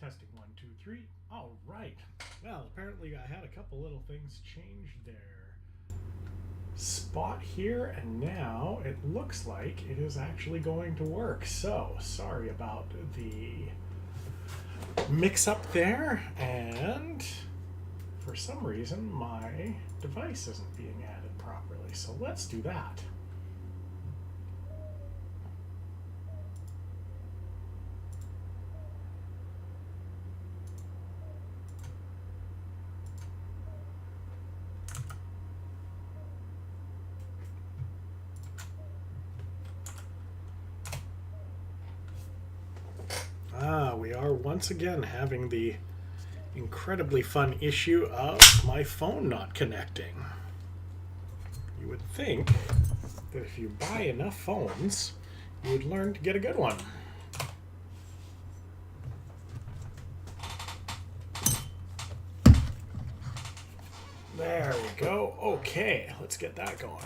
Testing 1, 2, 3. All right. Well, apparently I had a couple little things change there. Spot here, and now it looks like it is actually going to work. So, sorry about the mix up there, and for some reason my device isn't being added properly. So let's do that. We are once again having the incredibly fun issue of my phone not connecting. You would think that if you buy enough phones, you would learn to get a good one. There we go. Okay, let's get that going.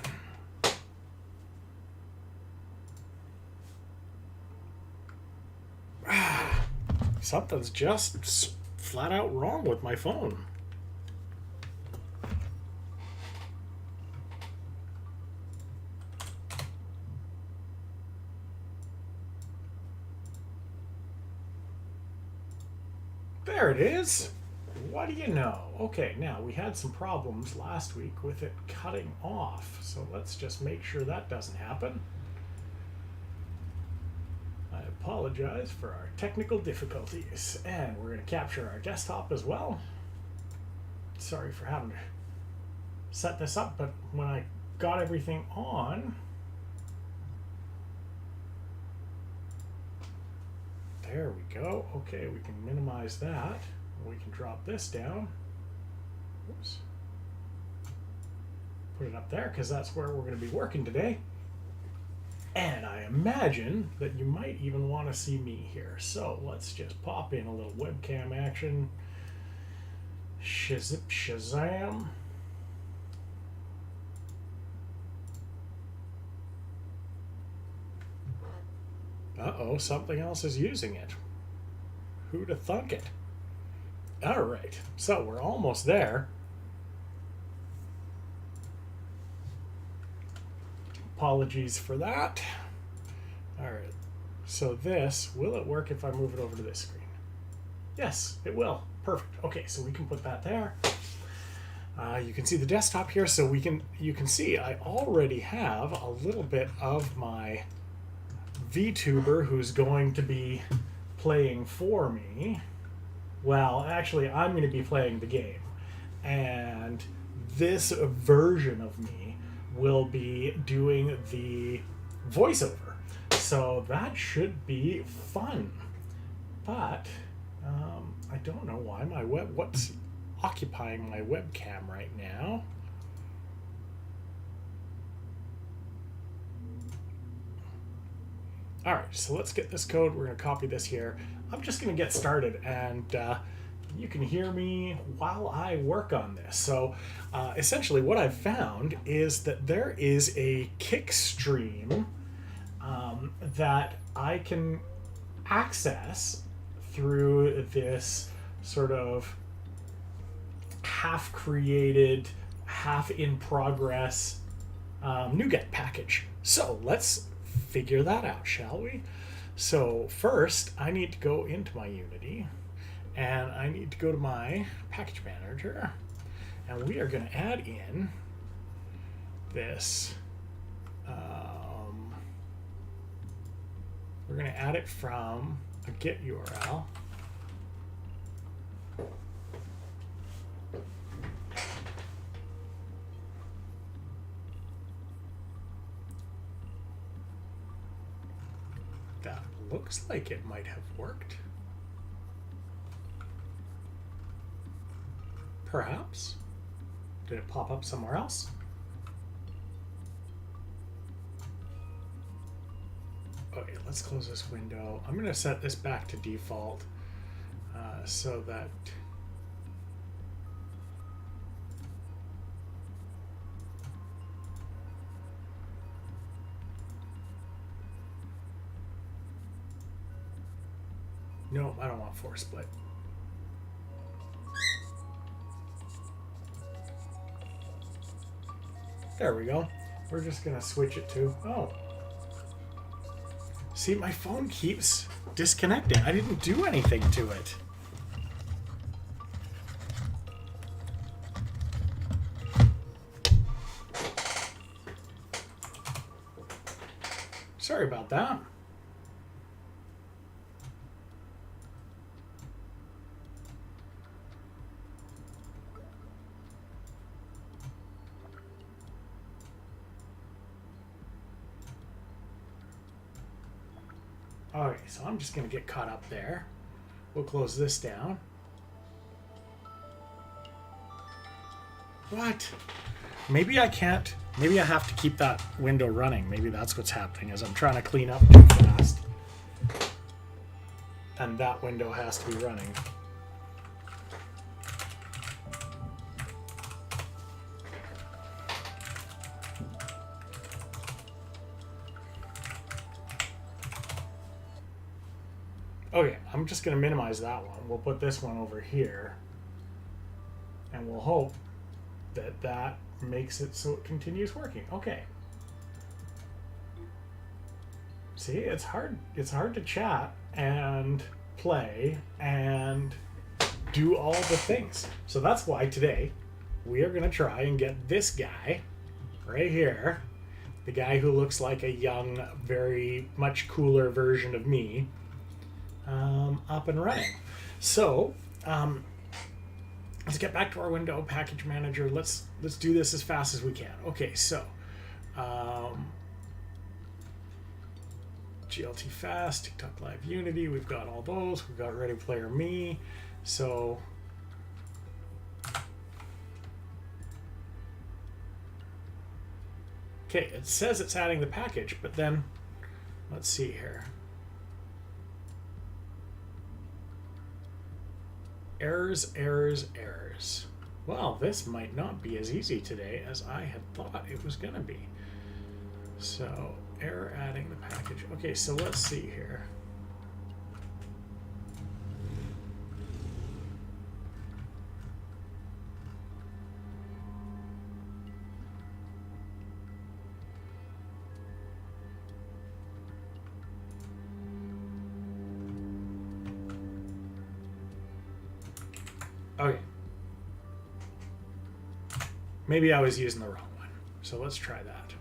Something's just flat out wrong with my phone. There it is. What do you know? Okay, now we had some problems last week with it cutting off, so let's just make sure that doesn't happen. I apologize for our technical difficulties, and we're going to capture our desktop as well. Sorry for having to set this up, but when I got everything on, there we go. Okay, we can minimize that. We can drop this down. Oops. Put it up there because that's where we're going to be working today. And I imagine that you might even want to see me here. So let's just pop in a little webcam action. Shazip Shazam. Uh-oh, something else is using it. Who'da thunk it? All right, so we're almost there. Apologies for that. All right, so this, will it work if I move it over to this screen? Yes, it will. Perfect. Okay, so we can put that there. You can see the desktop here, so you can see I already have a little bit of my VTuber who's going to be playing for me. Well, actually, I'm going to be playing the game, and this version of me will be doing the voiceover. So that should be fun. But I don't know why what's occupying my webcam right now. All right, so let's get this code. We're going to copy this here. I'm just going to get started, and you can hear me while I work on this. So essentially what I've found is that there is a kick stream that I can access through this sort of half-created, half-in-progress NuGet package. So let's figure that out, shall we? So first, I need to go into my Unity, and I need to go to my package manager, and we are going to add in this. We're going to add it from a Git URL. That looks like it might have worked. Perhaps. Did it pop up somewhere else? Okay, let's close this window. I'm going to set this back to default so that no, I don't want force split. There we go. We're just gonna switch it to, oh. See, my phone keeps disconnecting. I didn't do anything to it. Sorry about that. Okay, so I'm just going to get caught up there. We'll close this down. What? Maybe I can't. Maybe I have to keep that window running. Maybe that's what's happening, is I'm trying to clean up too fast. And that window has to be running. Okay, I'm just going to minimize that one. We'll put this one over here. And we'll hope that that makes it so it continues working. Okay. See, it's hard to chat and play and do all the things. So that's why today we are going to try and get this guy right here, the guy who looks like a young, very much cooler version of me, up and running. So let's get back to our window package manager. Let's do this as fast as we can. Okay, so GLT Fast, TikTok Live Unity, we've got all those. We've got Ready Player Me. So okay, it says it's adding the package, but then let's see here. Errors, errors, errors. Well, this might not be as easy today as I had thought it was going to be. So, error adding the package. Okay, so let's see here. Okay. Maybe I was using the wrong one. So let's try that.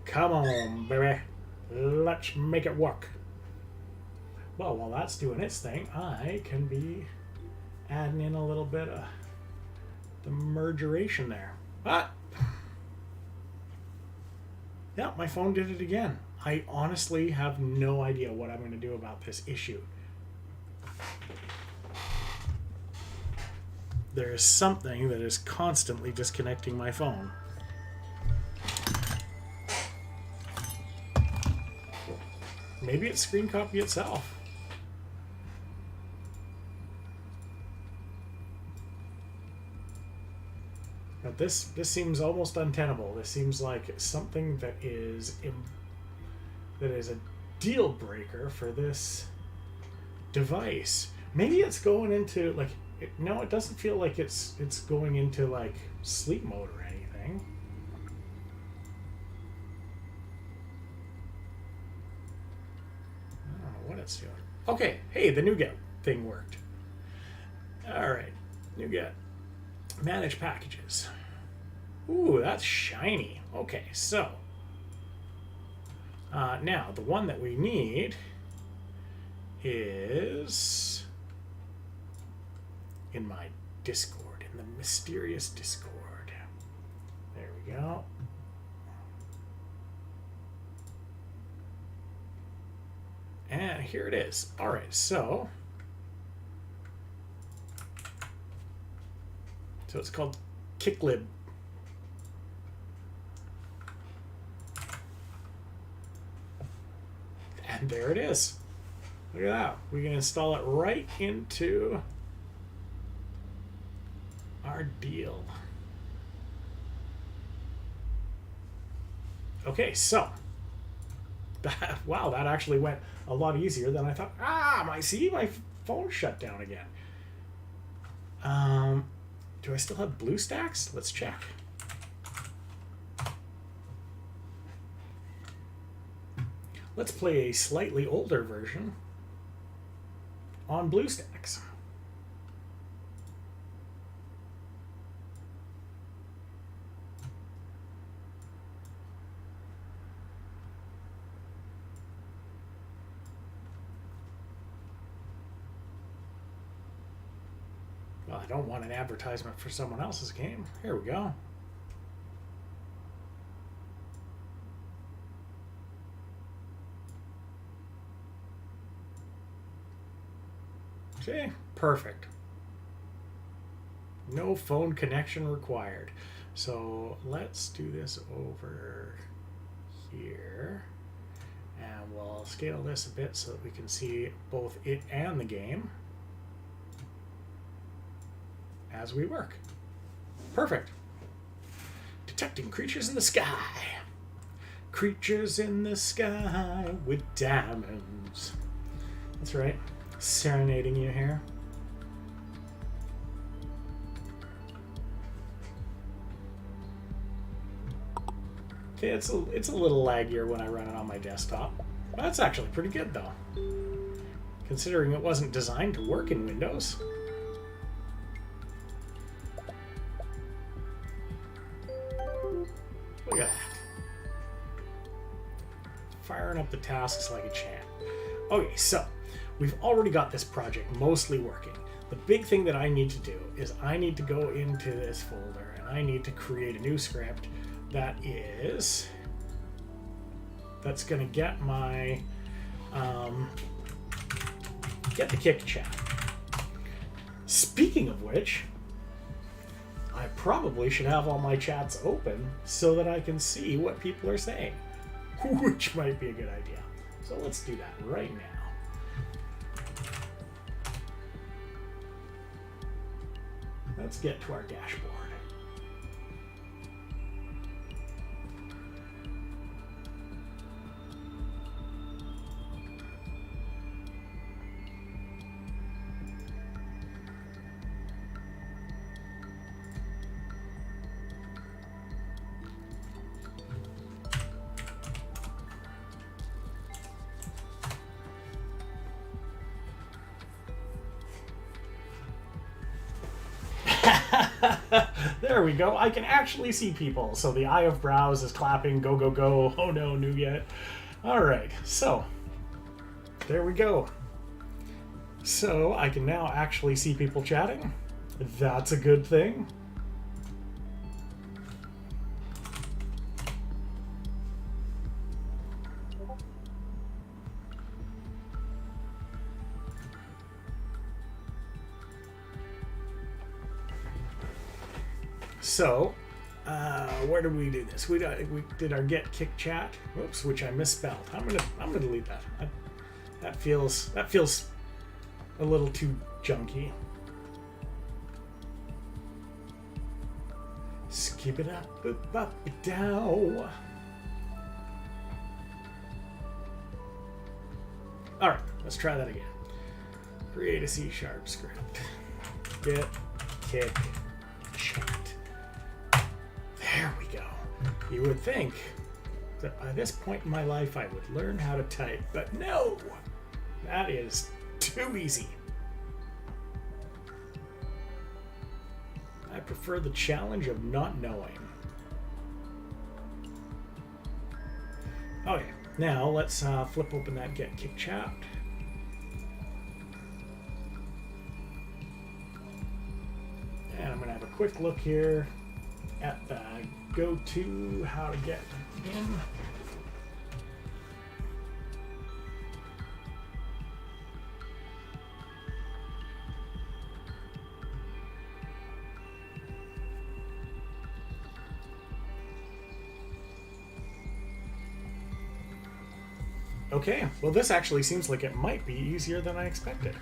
Come on, baby. Let's make it work. Well, while that's doing its thing, I can be adding in a little bit of the mergeration there. Ah! Yeah, my phone did it again. I honestly have no idea what I'm going to do about this issue. There is something that is constantly disconnecting my phone. Maybe it's screen copy itself. But this seems almost untenable. This seems like something that is a deal breaker for this device. Maybe it's going into like no, it doesn't feel like it's going into like sleep mode or anything. I don't know what it's doing. Okay, hey, the NuGet thing worked. All right, NuGet. Manage packages. Ooh, that's shiny. Okay, so now the one that we need is in my Discord, in the mysterious Discord. There we go. And here it is. All right, so it's called Kicklib. And there it is. Look at that. We can install it right into our deal. Okay, so wow, that actually went a lot easier than I thought. My phone shut down again. Do I still have BlueStacks? Let's check. Let's play a slightly older version on BlueStacks. Well, I don't want an advertisement for someone else's game. Here we go. See? Perfect. No phone connection required. So let's do this over here. And we'll scale this a bit so that we can see both it and the game as we work. Perfect. Detecting creatures in the sky. Creatures in the sky with diamonds. That's right. Serenading you here. Okay, it's a little laggier when I run it on my desktop. That's actually pretty good though, considering it wasn't designed to work in Windows. Look at that. Firing up the tasks like a champ. Okay, so we've already got this project mostly working. The big thing that I need to do is I need to go into this folder and I need to create a new script that's going to get my get the kick chat. Speaking of which, I probably should have all my chats open so that I can see what people are saying, which might be a good idea. So let's do that right now. Let's get to our dashboard. There we go. I can actually see people. So the eye of browse is clapping. Go, go, go. Oh no, new yet. All right. So there we go. So I can now actually see people chatting. That's a good thing. So, where did we do this? We did our get kick chat. Whoops, which I misspelled. I'm gonna delete that. That feels a little too junky. Skip it up, down. All right, let's try that again. Create a C# script. Get kick chat. There we go. You would think that by this point in my life I would learn how to type, but no! That is too easy. I prefer the challenge of not knowing. Okay, now let's flip open that get kick chat. And I'm going to have a quick look here at the go-to how to get in. Okay, well this actually seems like it might be easier than I expected.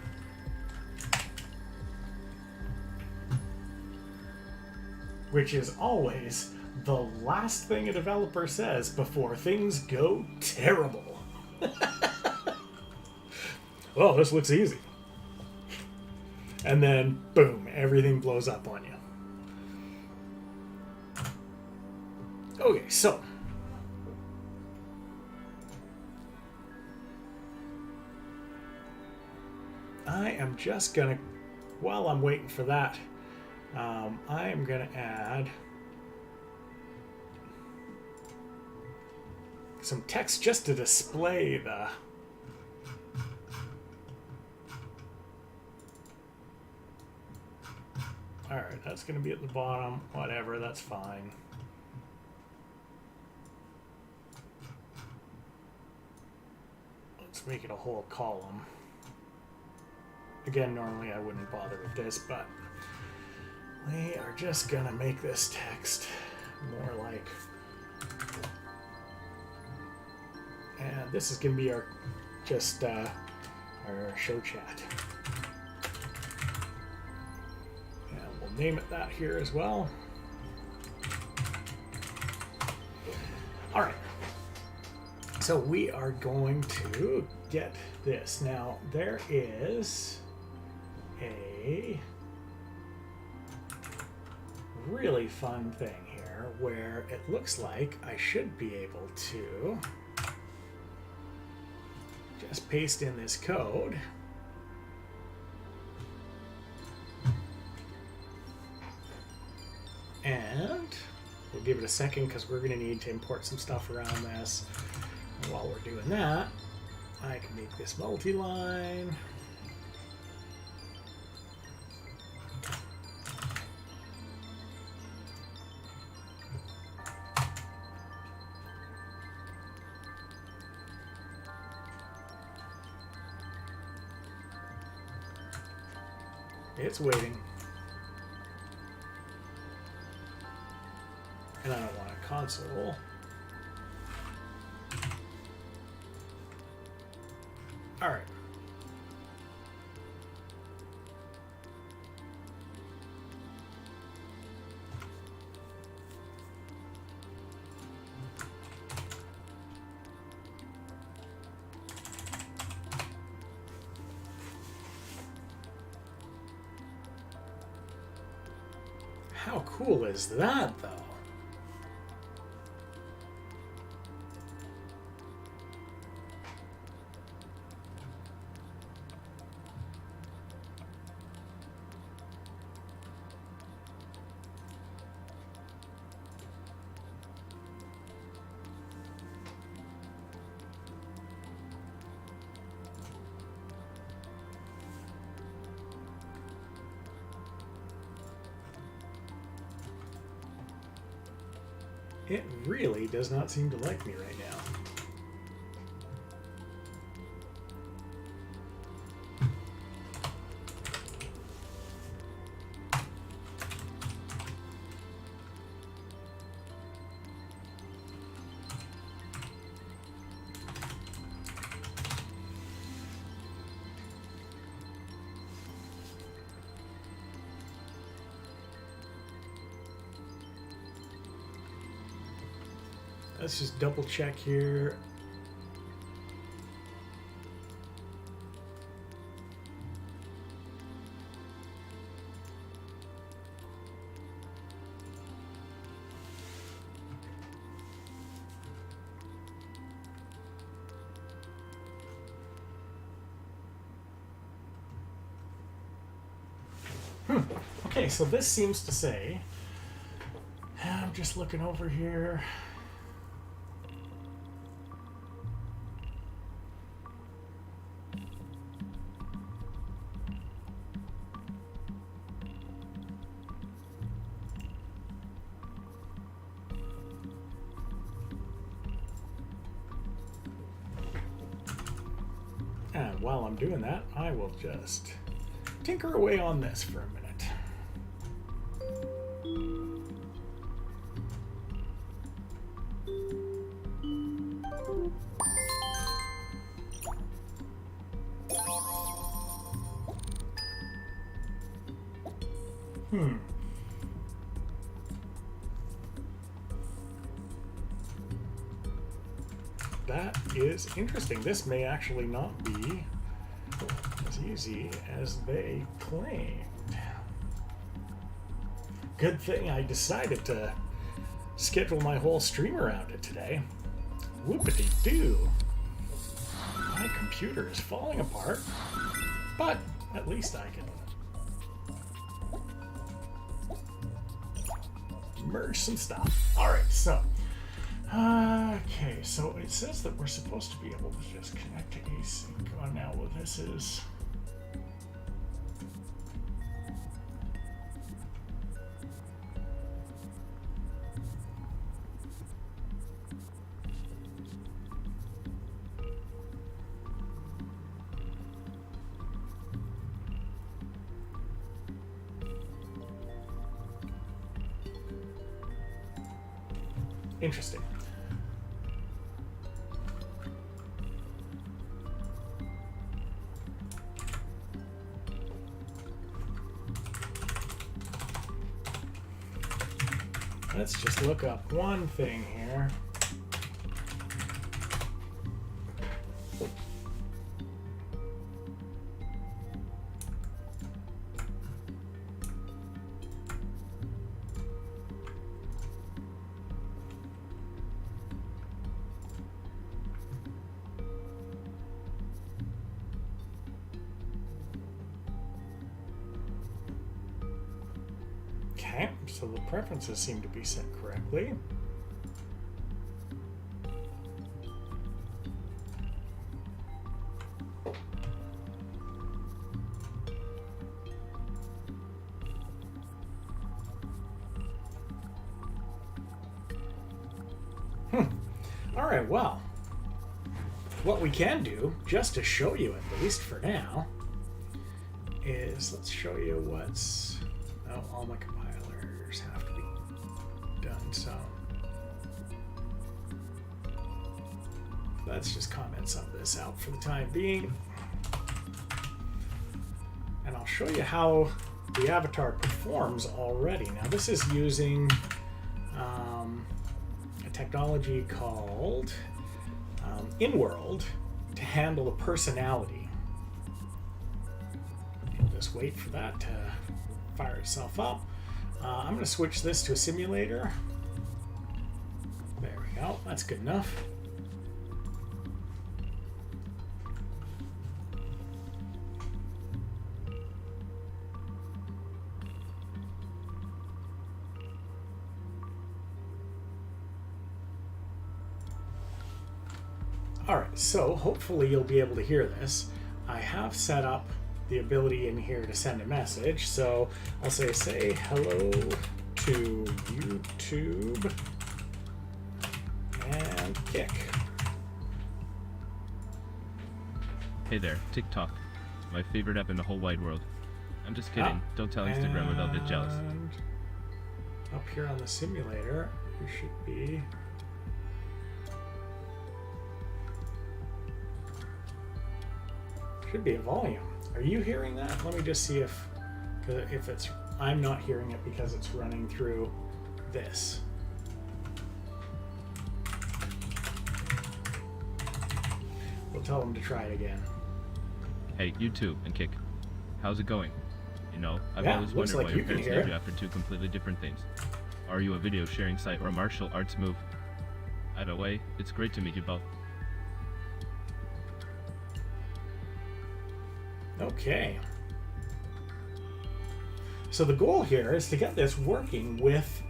Which is always the last thing a developer says before things go terrible. Oh, this looks easy. and then boom, everything blows up on you. Okay, so I am just gonna, while I'm waiting for that, I am gonna add some text just to display the alright, that's gonna be at the bottom, whatever, that's fine. Let's make it a whole column. Again, normally I wouldn't bother with this, but we are just gonna make this text more like, and this is gonna be our just our show chat, and we'll name it that here as well. All right, so we are going to get this. Now there is a really fun thing here where it looks like I should be able to just paste in this code and we'll give it a second because we're going to need to import some stuff around this. And while we're doing that, I can make this multi-line. It's waiting. And I don't want a console. All right. How cool is that, though? It really does not seem to like me right now. Let's just double check here. Okay, so this seems to say, I'm just looking over here. And while I'm doing that, I will just tinker away on this for a minute. That is interesting. This may actually not be as easy as they claimed. Good thing I decided to schedule my whole stream around it today. Whoopity-doo. My computer is falling apart, but at least I can merge some stuff. Alright, so okay, so it says that we're supposed to be able to just connect to async. Oh, now what this is. Interesting. Let's just look up one thing here. Okay, so the preferences seem to be set correctly. All right, well, what we can do, just to show you at least for now, is let's show you what's... Oh, all my compilers have to be done, so let's just comment some of this out for the time being. And I'll show you how the avatar performs already. Now this is using a technology called in-world to handle the personality. We'll just wait for that to fire itself up. I'm going to switch this to a simulator. There we go. That's good enough. All right, so hopefully you'll be able to hear this. I have set up the ability in here to send a message. So I'll say hello to YouTube and Kick. Hey there, TikTok. My favorite app in the whole wide world. I'm just kidding. Don't tell Instagram or they'll get jealous. Up here on the simulator, we should be... Should be a volume. Are you hearing that? Let me just see if it's... I'm not hearing it because it's running through this. We'll tell them to try it again. Hey, YouTube and Kick. How's it going? You know, I've always wondered like why your parents named you after two completely different things. Are you a video sharing site or a martial arts move? Either way, it's great to meet you both. Okay. So the goal here is to get this working with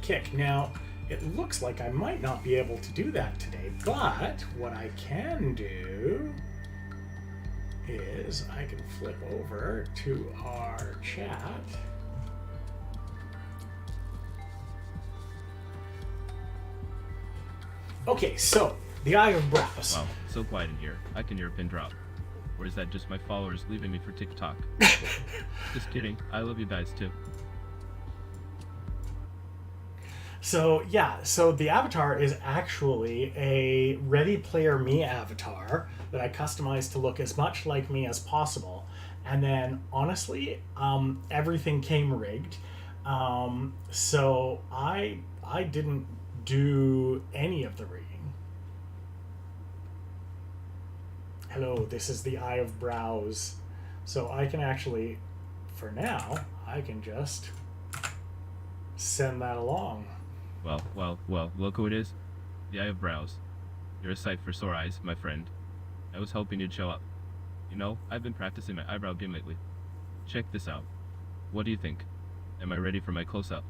Kick. Now, it looks like I might not be able to do that today, but what I can do is I can flip over to our chat. Okay, so the Eye of Browse. Wow, so quiet in here. I can hear a pin drop. Or is that just my followers leaving me for TikTok? Just kidding. I love you guys too. So yeah, so the avatar is actually a Ready Player Me avatar that I customized to look as much like me as possible. And then honestly, everything came rigged. So I didn't do any of the rigging. Hello, this is the Eye of Browse. So I can actually, for now, I can just send that along. Well, look who it is. The Eye of Brows. You're a sight for sore eyes, my friend. I was hoping you'd show up. You know, I've been practicing my eyebrow game lately. Check this out. What do you think? Am I ready for my close-up?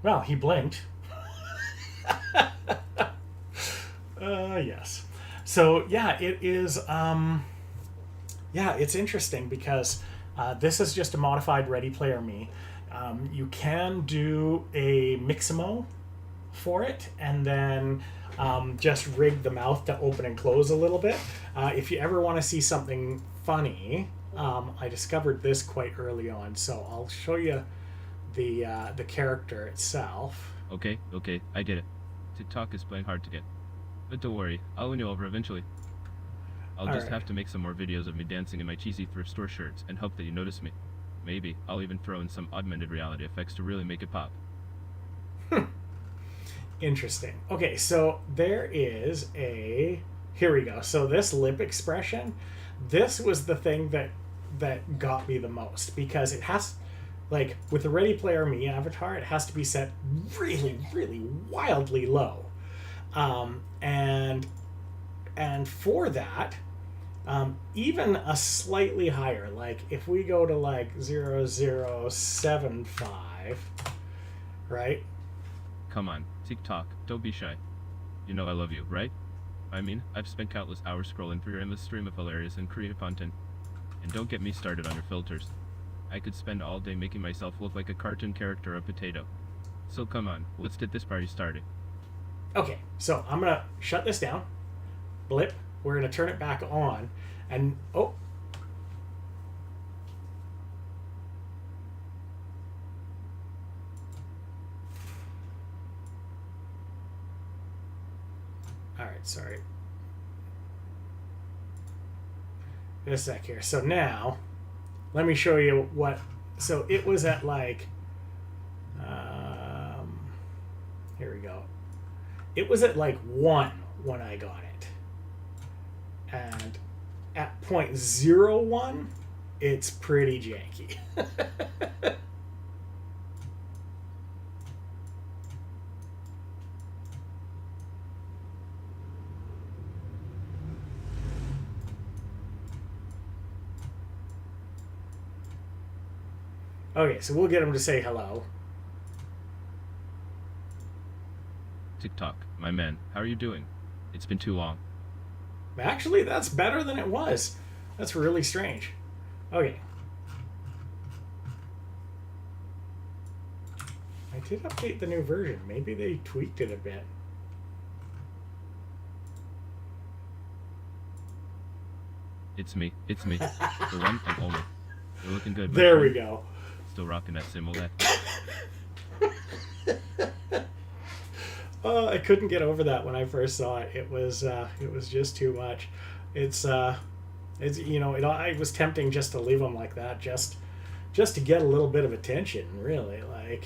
Well, he blinked. Yes. So yeah, it is. Yeah, it's interesting because this is just a modified Ready Player Me. You can do a Mixamo for it, and then just rig the mouth to open and close a little bit. If you ever want to see something funny, I discovered this quite early on, so I'll show you the character itself. Okay, I get it. TikTok is playing hard to get. But don't worry, I'll win you over eventually. I'll just have to make some more videos of me dancing in my cheesy thrift store shirts and hope that you notice me. Maybe I'll even throw in some augmented reality effects to really make it pop. Interesting. Okay, so there is a... Here we go. So this lip expression, this was the thing that got me the most, because it has, like, with the Ready Player Me avatar, it has to be set really, really wildly low. And for that, even a slightly higher, like if we go to like 0075, right? Come on, TikTok, don't be shy. You know I love you, right? I mean, I've spent countless hours scrolling through your endless stream of hilarious and creative content. And don't get me started on your filters. I could spend all day making myself look like a cartoon character or potato. So come on, let's get this party started. Okay, so I'm gonna shut this down. Blip. We're gonna turn it back on, and oh. All right, sorry. Just a sec here. So now, let me show you what. So it was at like. Here we go. It was at like 1 when I got it. And at 0.01, it's pretty janky. Okay, so we'll get him to say hello. TikTok, my man, how are you doing? It's been too long. Actually, that's better than it was. That's really strange. Okay. I did update the new version. Maybe they tweaked it a bit. It's me. The one and only. You're looking good. There we go. Still rocking that same old I couldn't get over that when I first saw it. It was just too much. It's you know, I was tempting just to leave them like that, just to get a little bit of attention, really. Like,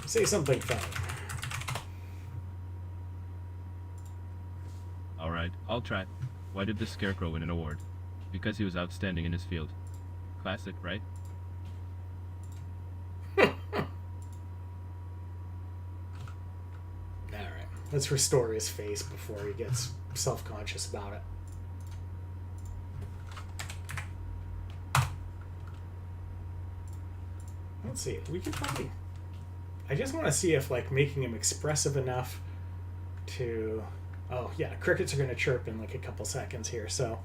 say something funny. All right, I'll try. Why did the Scarecrow win an award? Because he was outstanding in his field. Classic, right? Let's restore his face before he gets self-conscious about it. Let's see. We can probably... I just want to see if, like, making him expressive enough to... Oh, yeah. Crickets are going to chirp in, like, a couple seconds here, so...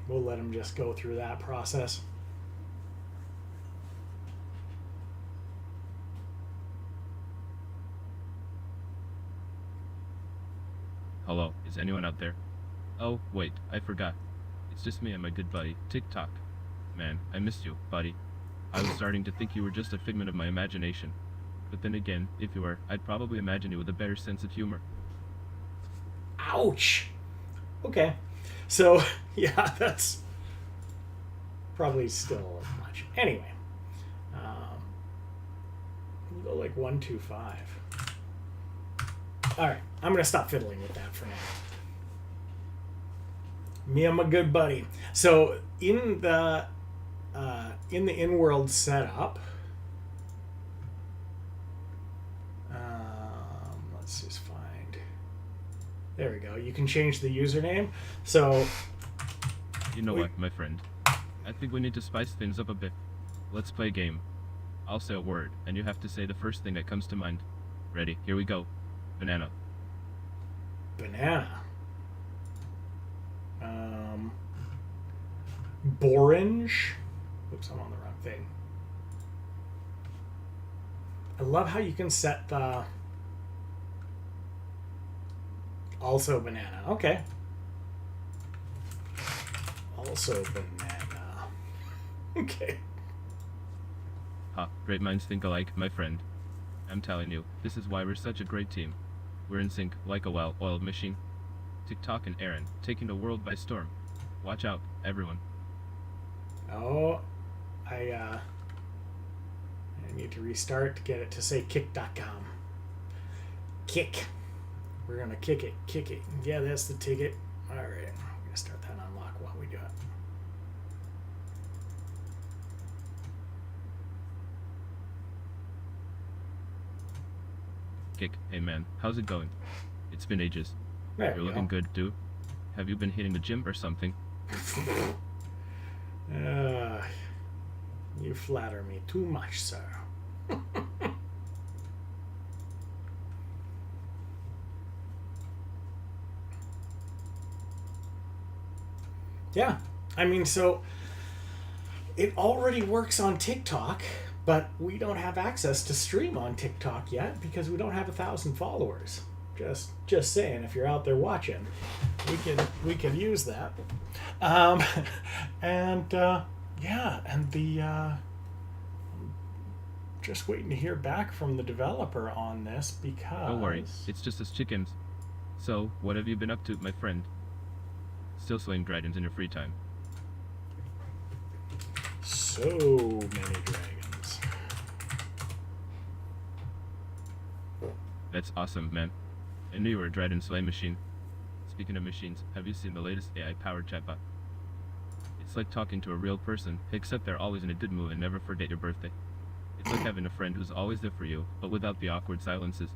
We'll let him just go through that process. Hello, is anyone out there? Oh, wait, I forgot. It's just me and my good buddy, TikTok. Man, I missed you, buddy. I was starting to think you were just a figment of my imagination. But then again, if you were, I'd probably imagine you with a better sense of humor. Ouch! Okay. So, yeah, that's probably still much. Anyway. We'll go like 125. All right, I'm gonna stop fiddling with that for now. Me and my good buddy. So in the in-world setup, let's just find. There we go. You can change the username. So You know what, my friend? I think we need to spice things up a bit. Let's play a game. I'll say a word, and you have to say the first thing that comes to mind. Ready? Here we go. Banana. Banana. Borange. Oops, I'm on the wrong thing. I love how you can set the also banana. Okay. Also banana. Okay. Ha, great minds think alike, my friend. I'm telling you, this is why we're such a great team. We're in sync, like a well-oiled machine. TikTok and Aaron, taking the world by storm. Watch out, everyone. Oh, I need to restart to get it to say kick.com. Kick. We're gonna kick it. Kick it. Yeah, that's the ticket. All right, I'm gonna start that unlock while we do it. Kick, hey man, how's it going? It's been ages. There You're we looking go. good, dude. Have you been hitting the gym or something? You flatter me too much, sir. Yeah, I mean, so it already works on TikTok, but we don't have access to stream on TikTok yet because we don't have 1,000 followers. Just saying, if you're out there watching, we can use that. Yeah, and the just waiting to hear back from the developer on this because Don't worry, it's just us chickens. So, what have you been up to, my friend? Still slaying dragons in your free time. so many dragons. That's awesome, man. I knew you were a dragon slay machine. Speaking of machines, have you seen the latest AI-powered chatbot? It's like talking to a real person, except they're always in a good mood and never forget your birthday. It's like having a friend who's always there for you, but without the awkward silences.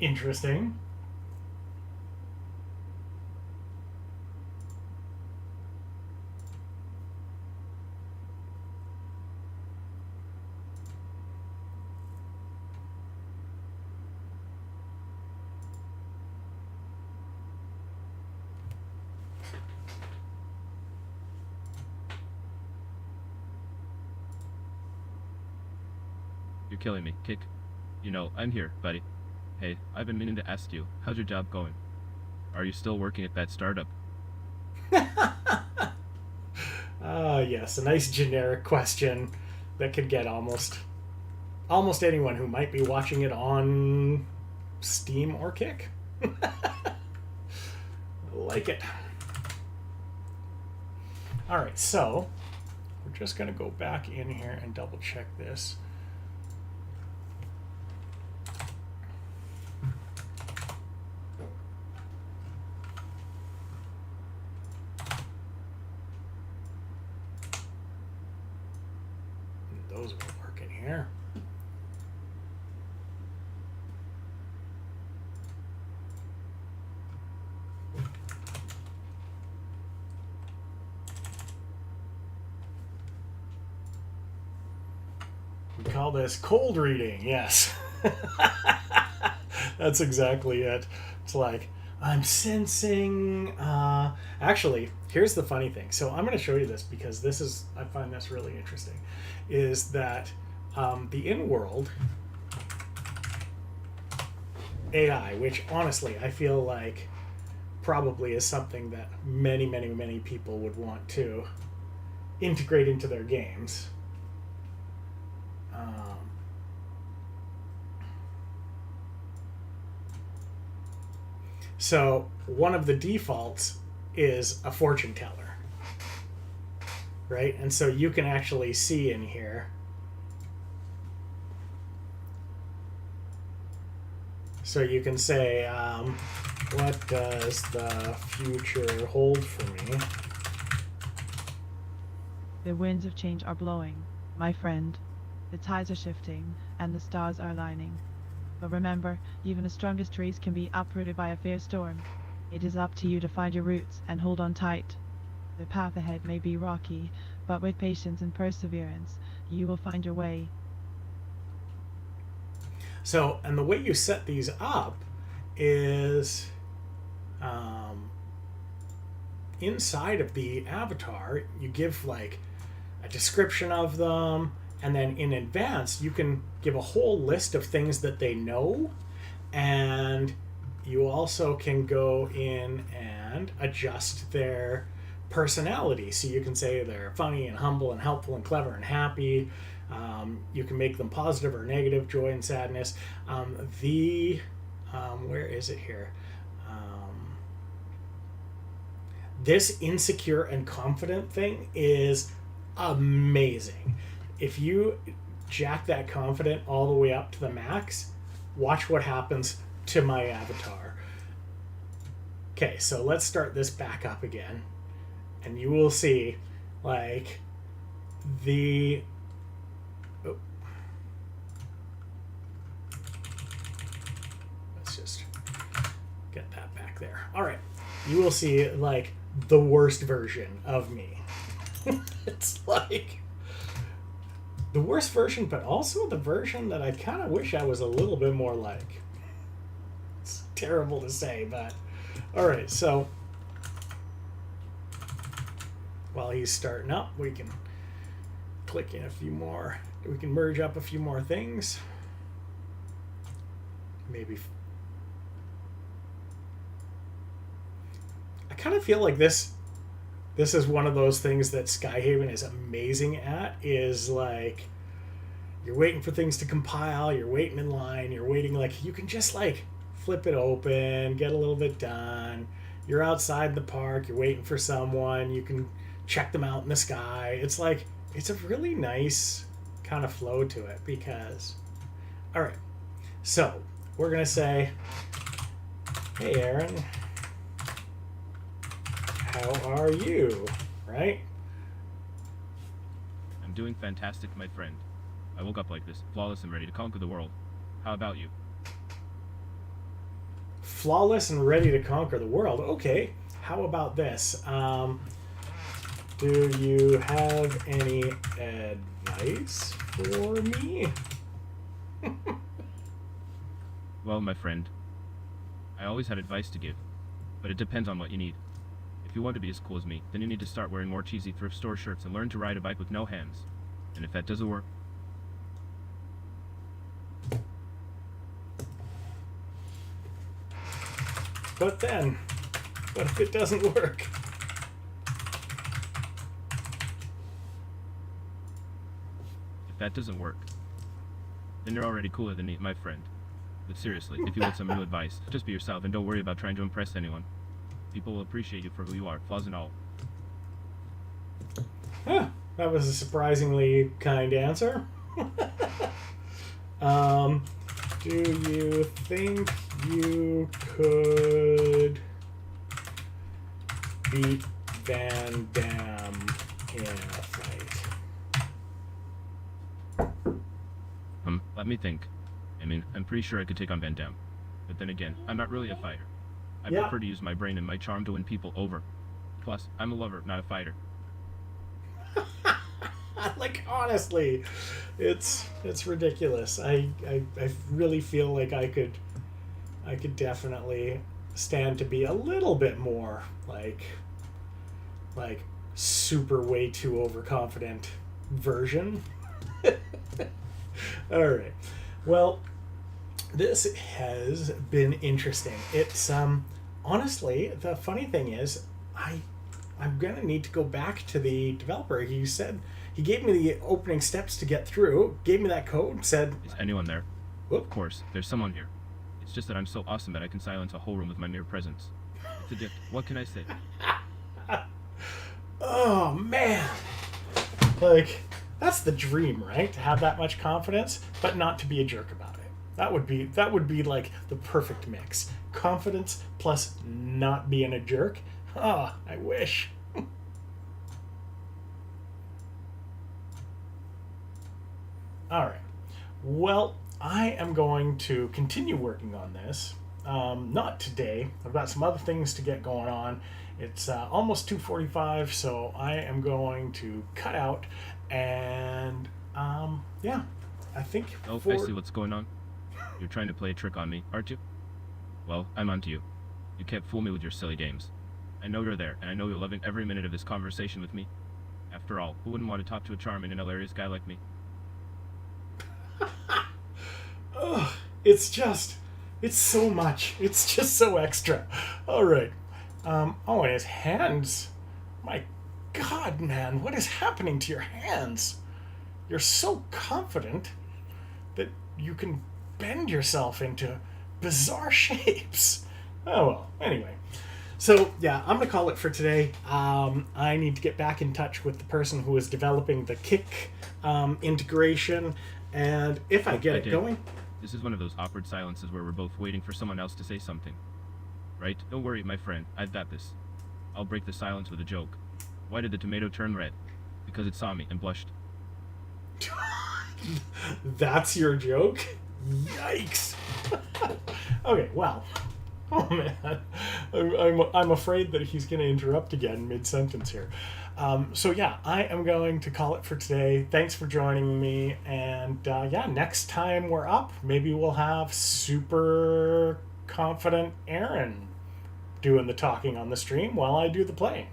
Interesting. You're killing me, Kick. You know, I'm here, buddy. Hey, I've been meaning to ask you, how's your job going? Are you still working at that startup? Yes, a nice generic question that could get almost anyone who might be watching it on Steam or Kick. Like it. All right, so we're just going to go back in here and double check this. Those won't work in here. We call this cold reading, yes. That's exactly it. It's like, I'm sensing. Actually, here's the funny thing. So I'm going to show you this because I find this really interesting. Is that the in-world AI, which honestly I feel like probably is something that many, many, many people would want to integrate into their games. So one of the defaults is a fortune teller, right? And so you can actually see in here So you can say, what does the future hold for me? The winds of change are blowing, my friend. The tides are shifting, and the stars are aligning. But remember, even the strongest trees can be uprooted by a fierce storm. It is up to you to find your roots and hold on tight. The path ahead may be rocky, but with patience and perseverance, you will find your way. So, and the way you set these up is inside of the avatar, you give like a description of them, and then in advance, you can give a whole list of things that they know, and you also can go in and adjust their personality. So you can say they're funny and humble and helpful and clever and happy. You can make them positive or negative, joy and sadness. Where is it here? This insecure and confident thing is amazing. If you jack that confident all the way up to the max, watch what happens to my avatar. Okay, so let's start this back up again. And you will see, like, the... Oh. Let's just get that back there. All right. You will see, like, the worst version of me. It's like the worst version, but also the version that I kind of wish I was a little bit more like. It's terrible to say, but all right. So while he's starting up, we can click in a few more. We can merge up a few more things. Maybe. I kind of feel like this is one of those things that SkyHaven is amazing at, is like you're waiting for things to compile, you're waiting in line, you're waiting, like you can just like flip it open, get a little bit done. You're outside the park, you're waiting for someone, you can check them out in the sky. It's like, it's a really nice kind of flow to it because, all right, so we're going to say, hey, Aaron, how are you? Right? I'm doing fantastic, my friend. I woke up like this, flawless and ready to conquer the world. How about you? Flawless and ready to conquer the world. Okay. How about this? Do you have any advice for me? Well, my friend, I always had advice to give, but it depends on what you need. If you want to be as cool as me, then you need to start wearing more cheesy thrift store shirts and learn to ride a bike with no hands. And if that doesn't work... But then, what if it doesn't work? If that doesn't work, then you're already cooler than me, my friend. But seriously, if you want some real advice, just be yourself and don't worry about trying to impress anyone. People will appreciate you for who you are, flaws and all. Huh, that was a surprisingly kind answer. Do you think you could beat Van Damme in a fight? Let me think. I mean, I'm pretty sure I could take on Van Damme. But then again, I'm not really a fighter. I prefer to use my brain and my charm to win people over. Plus, I'm a lover, not a fighter. Like, honestly, it's ridiculous. I really feel like I could definitely stand to be a little bit more like super way too overconfident version. All right. Well, this has been interesting. It's honestly, the funny thing is I'm gonna need to go back to the developer. He said he gave me the opening steps to get through, gave me that code, said, Is anyone there? Whoop. Of course, there's someone here. It's just that I'm so awesome that I can silence a whole room with my mere presence. It's a gift. What can I say? Oh man, like that's the dream, right? To have that much confidence, but not to be a jerk about it. That would be like the perfect mix. Confidence plus not being a jerk. Ah, I wish. All right. Well, I am going to continue working on this. Not today. I've got some other things to get going on. It's almost 2:45, so I am going to cut out. And yeah, I think. Oh, I see what's going on. You're trying to play a trick on me, aren't you? Well, I'm onto you. You can't fool me with your silly games. I know you're there, and I know you're loving every minute of this conversation with me. After all, who wouldn't want to talk to a charming and hilarious guy like me? Ugh, it's so much. It's just so extra. All right. Oh, and his hands. My God, man, what is happening to your hands? You're so confident that you can bend yourself into bizarre shapes. Oh, well, anyway. So, yeah, I'm going to call it for today. I need to get back in touch with the person who is developing the Kick integration. And if I get it going... This is one of those awkward silences where we're both waiting for someone else to say something. Right? Don't worry, my friend. I've got this. I'll break the silence with a joke. Why did the tomato turn red? Because it saw me and blushed. That's your joke? Yikes. Okay, well. Oh, man. I'm afraid that he's going to interrupt again mid-sentence here. So, yeah, I am going to call it for today. Thanks for joining me. And, yeah, next time we're up, maybe we'll have super confident Aaron doing the talking on the stream while I do the playing.